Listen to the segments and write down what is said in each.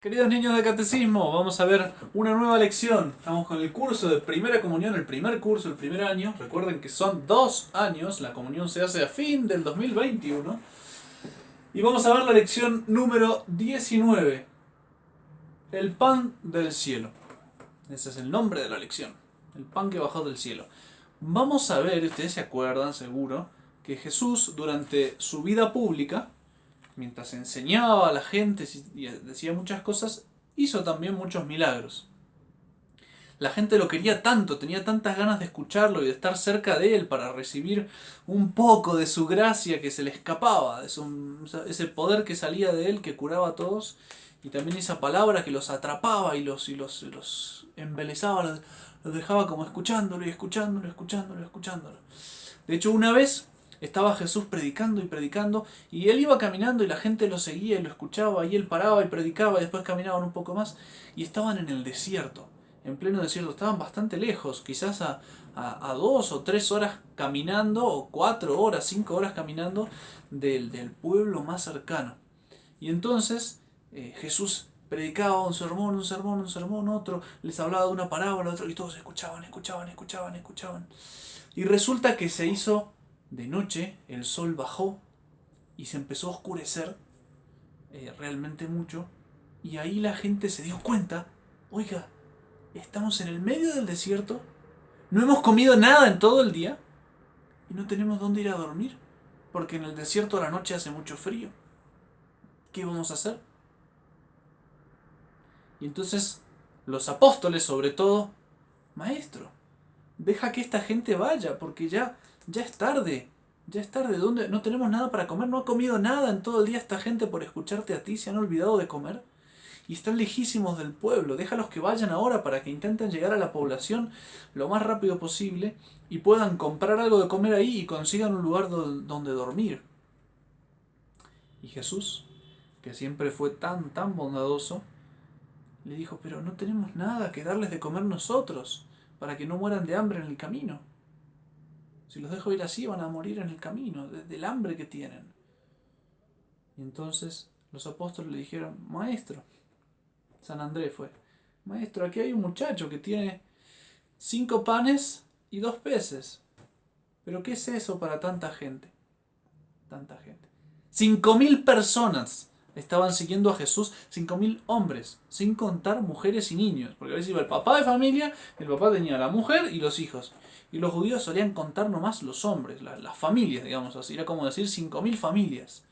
Queridos niños de catecismo, vamos a ver una nueva lección. Estamos con el curso de primera comunión, el primer curso, el primer año. Recuerden que son 2 años, la comunión se hace a fin del 2021. Y vamos a ver la lección número 19, el pan del cielo. Ese es el nombre de la lección, el pan que bajó del cielo. Vamos a ver, ustedes se acuerdan seguro, que Jesús durante su vida pública, mientras enseñaba a la gente y decía muchas cosas, hizo también muchos milagros. La gente lo quería tanto, tenía tantas ganas de escucharlo y de estar cerca de él para recibir un poco de su gracia que se le escapaba, de ese poder que salía de él, que curaba a todos, y también esa palabra que los atrapaba y los embelesaba, los dejaba como escuchándolo y escuchándolo, escuchándolo, escuchándolo. De hecho, una vez estaba Jesús predicando y predicando, y él iba caminando y la gente lo seguía y lo escuchaba, y él paraba y predicaba, y después caminaban un poco más, y estaban en el desierto, en pleno desierto, estaban bastante lejos, quizás a 2 o 3 horas caminando, o 4 horas, 5 horas caminando del pueblo más cercano. Y entonces Jesús predicaba un sermón, un sermón, un sermón, otro, les hablaba de una parábola, otro, y todos escuchaban, escuchaban, escuchaban, escuchaban. Y resulta que se hizo de noche, el sol bajó y se empezó a oscurecer realmente mucho. Y ahí la gente se dio cuenta, oiga, estamos en el medio del desierto, no hemos comido nada en todo el día y no tenemos dónde ir a dormir, porque en el desierto a la noche hace mucho frío. ¿Qué vamos a hacer? Y entonces los apóstoles, sobre todo, maestro, deja que esta gente vaya, porque ya es tarde. Ya es tarde, ¿dónde? No tenemos nada para comer, no ha comido nada en todo el día esta gente por escucharte a ti, se han olvidado de comer. Y están lejísimos del pueblo, déjalos que vayan ahora para que intenten llegar a la población lo más rápido posible y puedan comprar algo de comer ahí y consigan un lugar donde dormir. Y Jesús, que siempre fue tan bondadoso, le dijo, pero no tenemos nada que darles de comer nosotros, para que no mueran de hambre en el camino. Si los dejo ir así van a morir en el camino, del hambre que tienen. Y entonces los apóstoles le dijeron, maestro, San Andrés fue, maestro, aquí hay un muchacho que tiene 5 panes y 2 peces. ¿Pero qué es eso para tanta gente? Tanta gente. 5.000 personas estaban siguiendo a Jesús, 5.000 hombres, sin contar mujeres y niños. Porque a veces iba el papá de familia, el papá tenía la mujer y los hijos. Y los judíos solían contar nomás los hombres, las familias, digamos así. Era como decir 5.000 familias.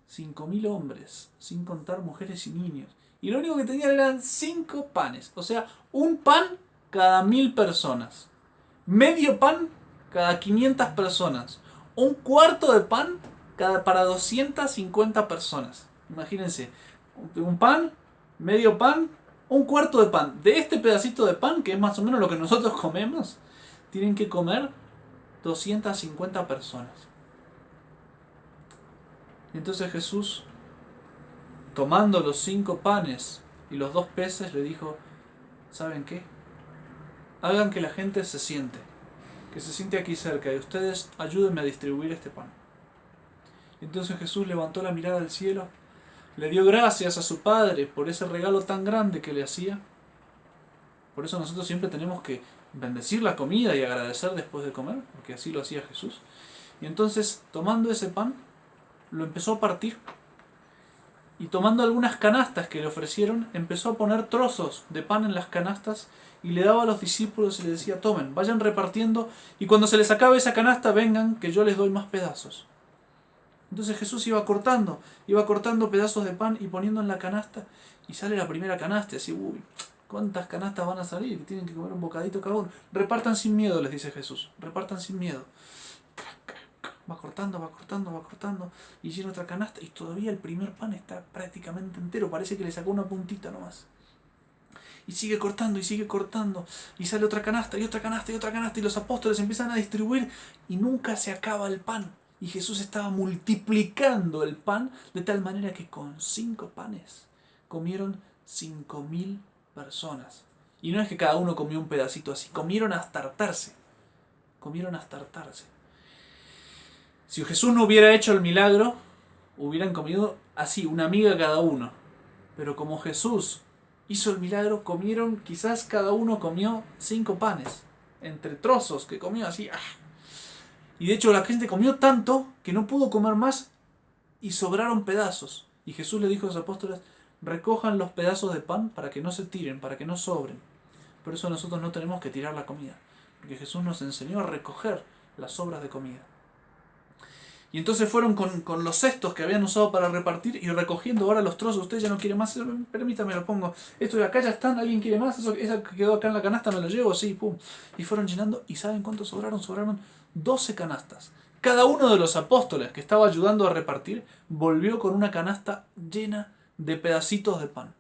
5.000 hombres, sin contar mujeres y niños. Y lo único que tenían eran 5 panes. O sea, un pan cada 1.000 personas. Medio pan cada 500 personas. Un cuarto de pan para 250 personas. Imagínense, un pan, medio pan, un cuarto de pan. De este pedacito de pan, que es más o menos lo que nosotros comemos, tienen que comer 250 personas. Entonces Jesús, tomando los 5 panes y los 2 peces, le dijo, ¿saben qué? Hagan que la gente que se siente aquí cerca, y ustedes ayúdenme a distribuir este pan. Entonces Jesús levantó la mirada al cielo, le dio gracias a su Padre por ese regalo tan grande que le hacía. Por eso nosotros siempre tenemos que bendecir la comida y agradecer después de comer, porque así lo hacía Jesús. Y entonces, tomando ese pan, lo empezó a partir. Y tomando algunas canastas que le ofrecieron, empezó a poner trozos de pan en las canastas y le daba a los discípulos y les decía, tomen, vayan repartiendo y cuando se les acabe esa canasta vengan que yo les doy más pedazos. Entonces Jesús iba cortando pedazos de pan y poniendo en la canasta y sale la primera canasta y así, uy, ¿cuántas canastas van a salir? Tienen que comer un bocadito cada uno. Repartan sin miedo, les dice Jesús, repartan sin miedo. Va cortando, va cortando, va cortando y llena otra canasta y todavía el primer pan está prácticamente entero, parece que le sacó una puntita nomás. Y sigue cortando y sale otra canasta y otra canasta y otra canasta y los apóstoles empiezan a distribuir y nunca se acaba el pan. Y Jesús estaba multiplicando el pan de tal manera que con 5 panes comieron 5.000 personas. Y no es que cada uno comió un pedacito así, comieron hasta hartarse. Comieron hasta hartarse. Si Jesús no hubiera hecho el milagro, hubieran comido así, una miga cada uno. Pero como Jesús hizo el milagro, comieron, quizás cada uno comió 5 panes, entre trozos que comió así. Y de hecho la gente comió tanto que no pudo comer más y sobraron pedazos. Y Jesús le dijo a los apóstoles, recojan los pedazos de pan para que no se tiren, para que no sobren. Por eso nosotros no tenemos que tirar la comida, porque Jesús nos enseñó a recoger las sobras de comida. Y entonces fueron con los cestos que habían usado para repartir y recogiendo ahora los trozos. Usted ya no quiere más, permítame, lo pongo. Esto de acá ya están, ¿alguien quiere más? Eso que quedó acá en la canasta me lo llevo, sí, pum. Y fueron llenando, ¿y saben cuántos sobraron? Sobraron 12 canastas. Cada uno de los apóstoles que estaba ayudando a repartir volvió con una canasta llena de pedacitos de pan.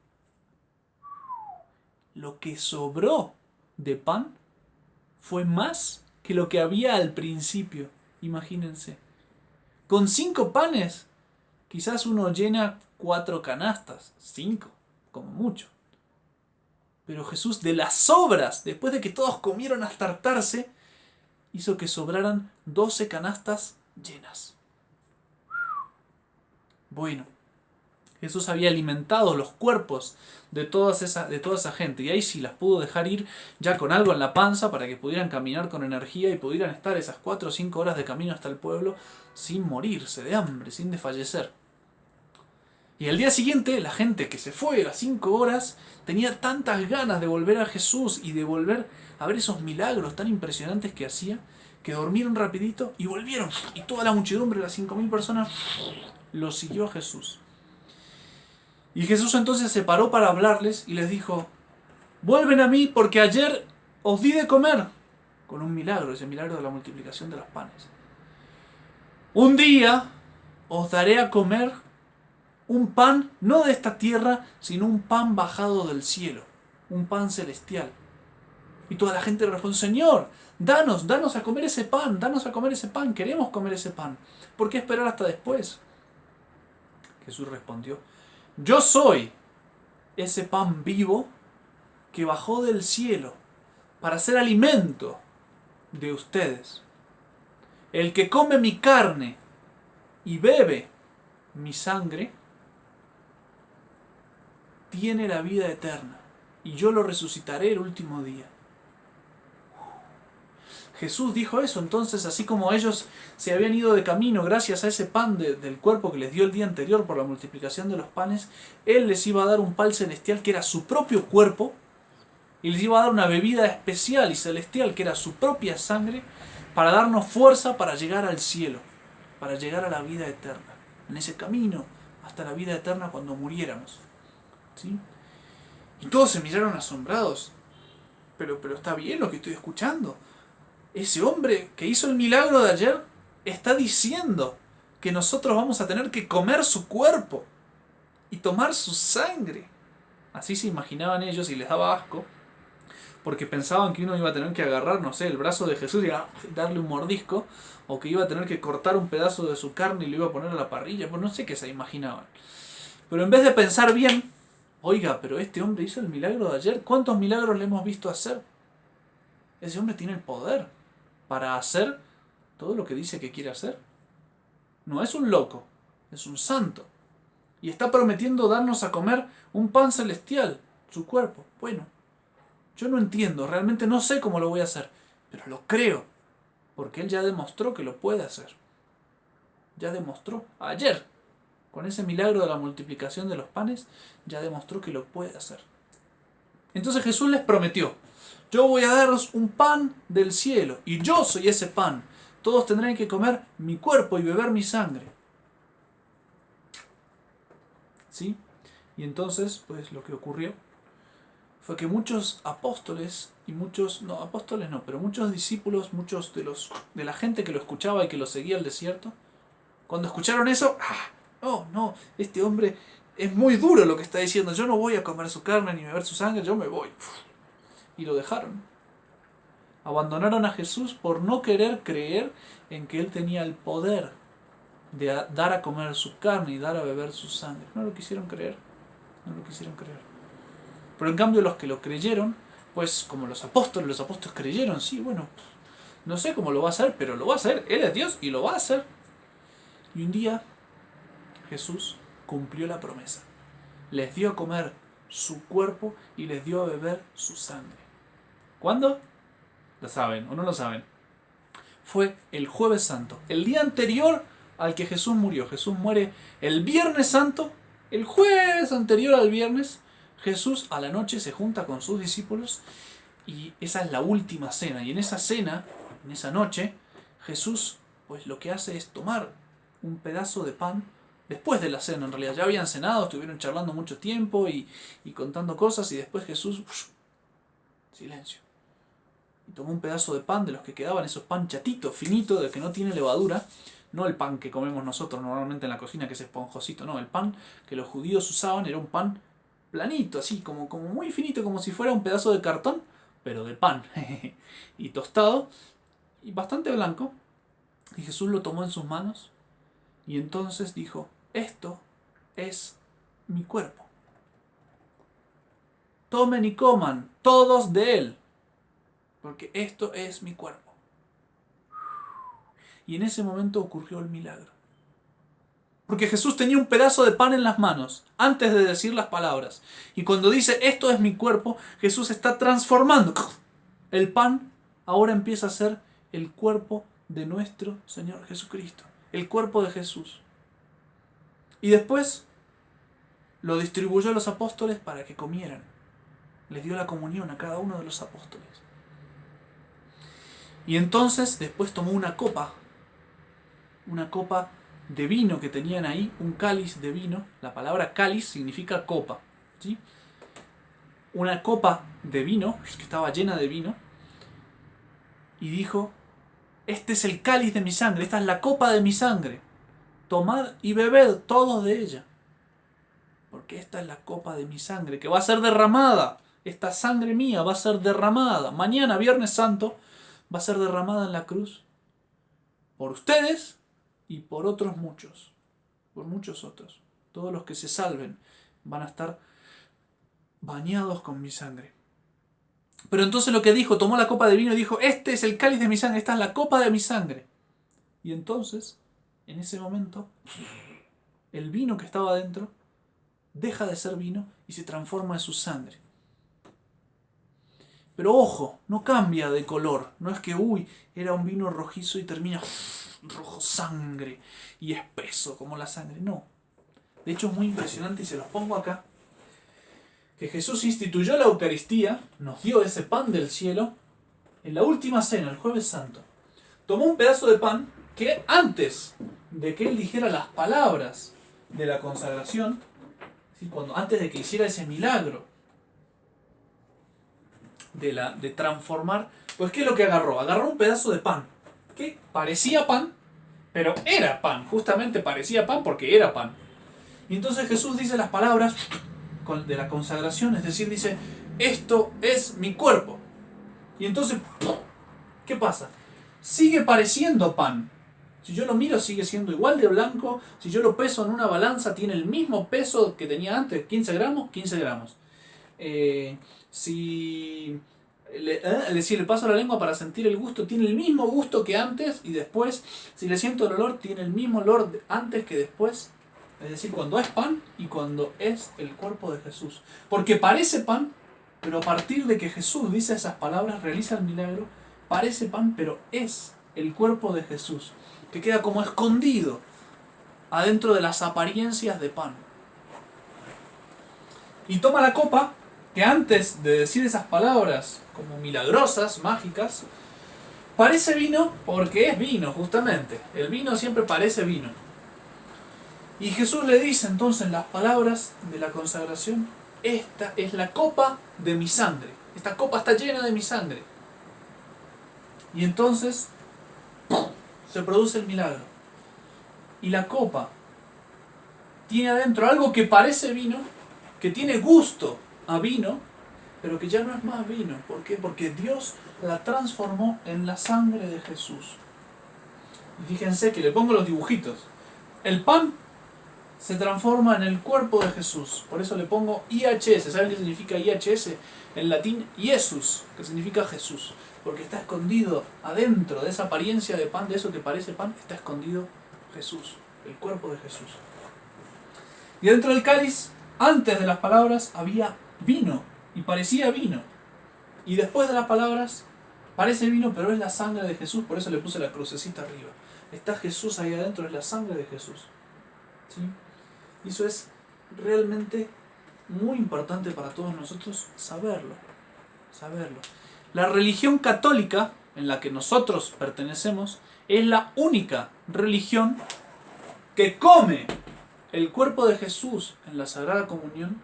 Lo que sobró de pan fue más que lo que había al principio. Imagínense. Con 5 panes, quizás uno llena 4 canastas, 5, como mucho. Pero Jesús, de las sobras, después de que todos comieron hasta hartarse, hizo que sobraran 12 canastas llenas. Bueno, Jesús había alimentado los cuerpos de toda esa gente, y ahí sí las pudo dejar ir ya con algo en la panza para que pudieran caminar con energía y pudieran estar esas 4 o 5 horas de camino hasta el pueblo sin morirse de hambre, sin desfallecer. Y al día siguiente, la gente que se fue a las 5 horas tenía tantas ganas de volver a Jesús y de volver a ver esos milagros tan impresionantes que hacía, que durmieron rapidito y volvieron. Y toda la muchedumbre, las 5.000 personas, lo siguió a Jesús. Y Jesús entonces se paró para hablarles y les dijo, vuelven a mí porque ayer os di de comer, con un milagro, ese milagro de la multiplicación de los panes. Un día os daré a comer un pan no de esta tierra, sino un pan bajado del cielo, un pan celestial. Y toda la gente le responde, Señor, danos a comer ese pan, queremos comer ese pan. ¿Por qué esperar hasta después? Jesús respondió, yo soy ese pan vivo que bajó del cielo para ser alimento de ustedes. El que come mi carne y bebe mi sangre tiene la vida eterna y yo lo resucitaré el último día. Jesús dijo eso, entonces así como ellos se habían ido de camino gracias a ese pan del cuerpo que les dio el día anterior por la multiplicación de los panes, Él les iba a dar un pan celestial que era su propio cuerpo y les iba a dar una bebida especial y celestial que era su propia sangre para darnos fuerza para llegar al cielo, para llegar a la vida eterna, en ese camino hasta la vida eterna cuando muriéramos. ¿Sí? Y todos se miraron asombrados. Pero está bien lo que estoy escuchando. Ese hombre que hizo el milagro de ayer está diciendo que nosotros vamos a tener que comer su cuerpo y tomar su sangre. Así se imaginaban ellos y les daba asco, porque pensaban que uno iba a tener que agarrar, no sé, el brazo de Jesús y darle un mordisco, o que iba a tener que cortar un pedazo de su carne y lo iba a poner a la parrilla. Pues no sé qué se imaginaban. Pero en vez de pensar bien, oiga, pero este hombre hizo el milagro de ayer, ¿cuántos milagros le hemos visto hacer? Ese hombre tiene el poder para hacer todo lo que dice que quiere hacer. No es un loco, es un santo. Y está prometiendo darnos a comer un pan celestial, su cuerpo. Bueno, yo no entiendo, realmente no sé cómo lo voy a hacer, pero lo creo, porque él ya demostró que lo puede hacer. Ya demostró, ayer, con ese milagro de la multiplicación de los panes, ya demostró que lo puede hacer. Entonces Jesús les prometió, yo voy a daros un pan del cielo, y yo soy ese pan. Todos tendrán que comer mi cuerpo y beber mi sangre. ¿Sí? Y entonces, pues lo que ocurrió fue que muchos apóstoles y muchos discípulos, muchos de la gente que lo escuchaba y que lo seguía al desierto, cuando escucharon eso, oh no, este hombre es muy duro lo que está diciendo, yo no voy a comer su carne ni beber su sangre, yo me voy. Y lo dejaron. Abandonaron a Jesús por no querer creer en que Él tenía el poder de dar a comer su carne y dar a beber su sangre. No lo quisieron creer. Pero en cambio los que lo creyeron, pues como los apóstoles creyeron, sí, bueno, no sé cómo lo va a hacer, pero lo va a hacer. Él es Dios y lo va a hacer. Y un día Jesús cumplió la promesa. les dio a comer su cuerpo y les dio a beber su sangre. ¿Cuándo? ¿Lo saben o no lo saben? Fue el Jueves Santo, el día anterior al que Jesús murió. Jesús muere el Viernes Santo. El jueves anterior al viernes, Jesús a la noche se junta con sus discípulos y esa es la última cena. Y en esa cena, en esa noche, Jesús pues lo que hace es tomar un pedazo de pan después de la cena. En realidad ya habían cenado, estuvieron charlando mucho tiempo y contando cosas, y después Jesús, silencio. Y tomó un pedazo de pan de los que quedaban, esos pan chatitos, finitos, de que no tiene levadura. No el pan que comemos nosotros normalmente en la cocina, que es esponjosito, no, el pan que los judíos usaban era un pan planito, así, como muy finito, como si fuera un pedazo de cartón, pero de pan, y tostado, y bastante blanco. Y Jesús lo tomó en sus manos, y entonces dijo, esto es mi cuerpo. Tomen y coman todos de él, porque esto es mi cuerpo. Y en ese momento ocurrió el milagro. Porque Jesús tenía un pedazo de pan en las manos antes de decir las palabras. Y cuando dice, esto es mi cuerpo, Jesús está transformando. El pan ahora empieza a ser el cuerpo de nuestro Señor Jesucristo. El cuerpo de Jesús. Y después lo distribuyó a los apóstoles para que comieran. Les dio la comunión a cada uno de los apóstoles. Y entonces después tomó una copa de vino que tenían ahí, un cáliz de vino. La palabra cáliz significa copa, ¿sí? Una copa de vino, que estaba llena de vino, y dijo, este es el cáliz de mi sangre, esta es la copa de mi sangre, tomad y bebed todos de ella, porque esta es la copa de mi sangre, que va a ser derramada, esta sangre mía va a ser derramada, mañana, Viernes Santo, va a ser derramada en la cruz, por ustedes y por otros muchos, por muchos otros. Todos los que se salven van a estar bañados con mi sangre. Pero entonces lo que dijo, tomó la copa de vino y dijo, este es el cáliz de mi sangre, esta es la copa de mi sangre. Y entonces, en ese momento, el vino que estaba dentro deja de ser vino y se transforma en su sangre. Pero ojo, no cambia de color. No es que, era un vino rojizo y termina rojo sangre y espeso como la sangre. No. De hecho es muy impresionante y se los pongo acá. Que Jesús instituyó la Eucaristía, nos dio ese pan del cielo en la última cena, el Jueves Santo. Tomó un pedazo de pan que antes de que él dijera las palabras de la consagración, ¿sí? Antes de que hiciera ese milagro de transformar, pues ¿qué es lo que agarró? Agarró un pedazo de pan que parecía pan, pero era pan, justamente parecía pan porque era pan. Y entonces Jesús dice las palabras de la consagración, es decir, dice, esto es mi cuerpo. Y entonces, ¿qué pasa? Sigue pareciendo pan. Si yo lo miro sigue siendo igual de blanco, si yo lo peso en una balanza tiene el mismo peso que tenía antes, 15 gramos, 15 gramos. Si le paso la lengua para sentir el gusto, tiene el mismo gusto que antes, y después, si le siento el olor, tiene el mismo olor antes que después. Es decir, cuando es pan y cuando es el cuerpo de Jesús. Porque parece pan, pero a partir de que Jesús dice esas palabras, realiza el milagro, parece pan, pero es el cuerpo de Jesús, que queda como escondido adentro de las apariencias de pan. Y toma la copa, que antes de decir esas palabras como milagrosas, mágicas, parece vino porque es vino, justamente. El vino siempre parece vino. Y Jesús le dice entonces las palabras de la consagración, esta es la copa de mi sangre. Esta copa está llena de mi sangre. Y entonces se produce el milagro. Y la copa tiene adentro algo que parece vino, que tiene gusto a vino, pero que ya no es más vino. ¿Por qué? Porque Dios la transformó en la sangre de Jesús. Y fíjense que le pongo los dibujitos. El pan se transforma en el cuerpo de Jesús. Por eso le pongo IHS. ¿Saben qué significa IHS? En latín, Jesús, que significa Jesús. Porque está escondido adentro de esa apariencia de pan, de eso que parece pan, está escondido Jesús, el cuerpo de Jesús. Y dentro del cáliz Antes de las palabras había vino y parecía vino. Y después de las palabras parece vino, pero es la sangre de Jesús, por eso le puse la crucecita arriba. Está Jesús ahí adentro, es la sangre de Jesús. ¿Sí? Y eso es realmente muy importante para todos nosotros saberlo. La religión católica en la que nosotros pertenecemos es la única religión que come el cuerpo de Jesús en la Sagrada Comunión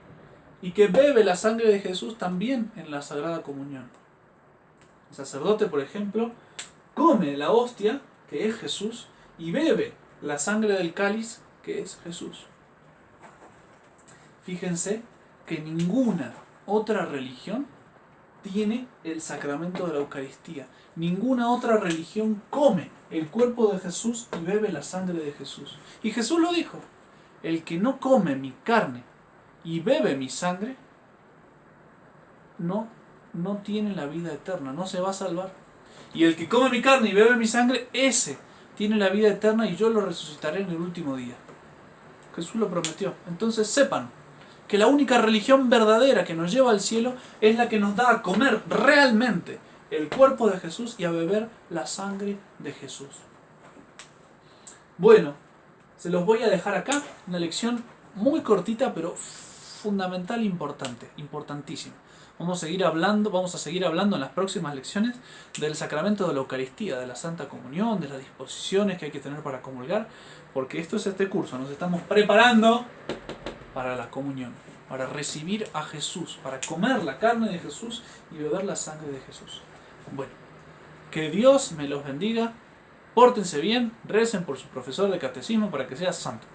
y que bebe la sangre de Jesús también en la Sagrada Comunión. El sacerdote, por ejemplo, come la hostia, que es Jesús, y bebe la sangre del cáliz, que es Jesús. Fíjense que ninguna otra religión tiene el sacramento de la Eucaristía. Ninguna otra religión come el cuerpo de Jesús y bebe la sangre de Jesús. Y Jesús lo dijo: el que no come mi carne y bebe mi sangre, no tiene la vida eterna, no se va a salvar. Y el que come mi carne y bebe mi sangre, ese tiene la vida eterna y yo lo resucitaré en el último día. Jesús lo prometió. Entonces sepan que la única religión verdadera que nos lleva al cielo es la que nos da a comer realmente el cuerpo de Jesús y a beber la sangre de Jesús. Bueno, se los voy a dejar acá, una lección muy cortita pero fundamental e importante, importantísima. Vamos a seguir hablando en las próximas lecciones del sacramento de la Eucaristía, de la Santa Comunión, de las disposiciones que hay que tener para comulgar, porque esto es este curso, nos estamos preparando para la comunión, para recibir a Jesús, para comer la carne de Jesús y beber la sangre de Jesús. Bueno, que Dios me los bendiga, pórtense bien, recen por su profesor de catecismo para que sea santo.